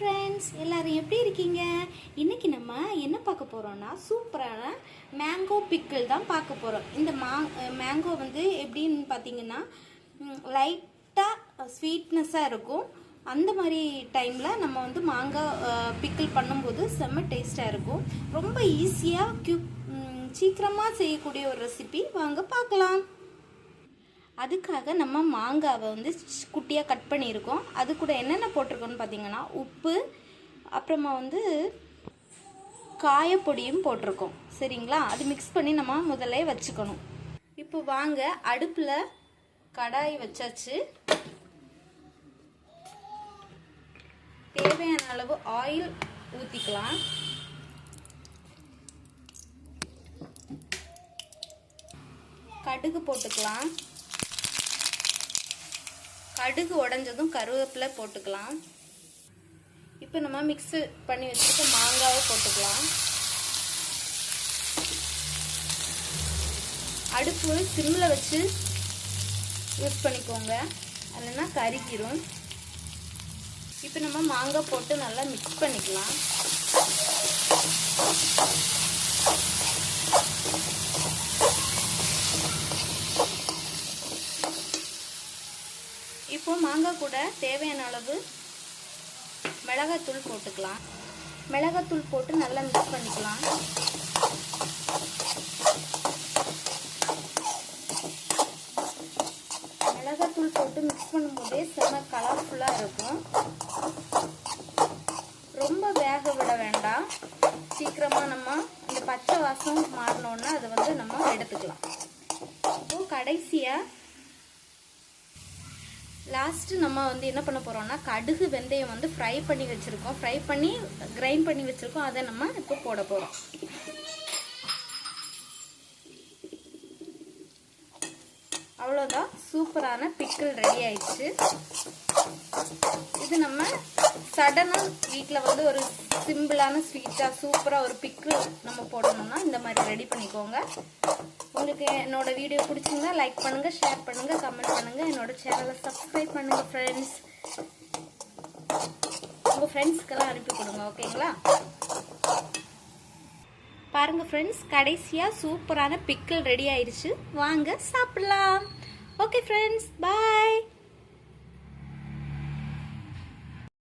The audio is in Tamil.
ஃப்ரெண்ட்ஸ், எல்லாரும் எப்படி இருக்கீங்க? இன்னைக்கு நம்ம என்ன பார்க்க போறோம்னா சூப்பரான மேங்கோ பிக்கிள் தான் பார்க்க போறோம். இந்த மேங்கோ வந்து எப்படின்னு பார்த்தீங்கன்னா லைட்டாக ஸ்வீட்னஸாக இருக்கும். அந்த மாதிரி டைமில் நம்ம வந்து மாங்காய் பிக்கிள் பண்ணும்போது செம்ம டேஸ்ட்டாக இருக்கும். ரொம்ப ஈஸியாக சீக்கிரமாக செய்யக்கூடிய ஒரு ரெசிபி, வாங்க பார்க்கலாம். அதுக்காக நம்ம மாங்காவை வந்து குட்டியாக கட் பண்ணியிருக்கோம். அது கூட என்னென்ன போட்டிருக்கோன்னு பார்த்தீங்கன்னா உப்பு, அப்புறமா வந்து காயப்பொடியும் போட்டிருக்கோம். சரிங்களா? அது மிக்ஸ் பண்ணி நம்ம முதல்ல வச்சுக்கணும். இப்போ வாங்க, அடுப்பில் கடாய் வச்சாச்சு. தேவையான அளவு ஆயில் ஊற்றிக்கலாம். கடுகு போட்டுக்கலாம். கடுகு உடைஞ்சதும் கருவேப்பிலை போட்டுக்கலாம். இப்போ நம்ம மிக்ஸ் பண்ணி வச்சுட்டு மாங்காவை போட்டுக்கலாம். அடுப்பு சிம்மில் வச்சு யூஸ் பண்ணிக்கோங்க, இல்லைன்னா கருகிரும். இப்போ நம்ம மாங்காய் போட்டு நல்லா மிக்ஸ் பண்ணிக்கலாம். இப்போ மாங்காய் கூட தேவையான அளவு மிளகாத்தூள் போட்டுக்கலாம். மிளகாத்தூள் போட்டு நல்லா மிக்ஸ் பண்ணிக்கலாம். மிளகாத்தூள் போட்டு மிக்ஸ் பண்ணும்போதே செம கலர்ஃபுல்லாக இருக்கும். ரொம்ப வேக விட வேண்டாம். சீக்கிரமாக நம்ம இந்த பச்சை வாசம் மாறினோன்னா அதை வந்து நம்ம எடுத்துக்கலாம். இப்போது கடைசியாக லாஸ்ட்டு நம்ம வந்து என்ன பண்ண போகிறோம்னா கடுகு வெந்தயம் வந்து ஃப்ரை பண்ணி வச்சுருக்கோம். ஃப்ரை பண்ணி கிரைண்ட் பண்ணி வச்சுருக்கோம். அதை நம்ம இப்போ போட போகிறோம். அவ்வளோதான், சூப்பரான பிக்கிள் ரெடி ஆயிடுச்சு. இது நம்ம சடனாக வீட்டில் வந்து ஒரு சிம்பிளான ஸ்வீட்டாக சூப்பராக ஒரு பிக்கிள் நம்ம போடணும்னா இந்த மாதிரி ரெடி பண்ணிக்கோங்க. உங்களுக்கு என்னோட வீடியோ பிடிச்சிருந்தா லைக் பண்ணுங்கள், ஷேர் பண்ணுங்கள், கமெண்ட் பண்ணுங்கள். என்னோட சேனலை சப்ஸ்கிரைப் பண்ணுங்கள் ஃப்ரெண்ட்ஸ். உங்கள் ஃப்ரெண்ட்ஸ்க்கெல்லாம் அனுப்பி கொடுங்க, ஓகேங்களா? பாருங்கள் ஃப்ரெண்ட்ஸ், கடைசியாக சூப்பரான பிக்கிள் ரெடி ஆயிடுச்சு. வாங்க சாப்பிடலாம். ஓகே ஃப்ரெண்ட்ஸ், பாய்.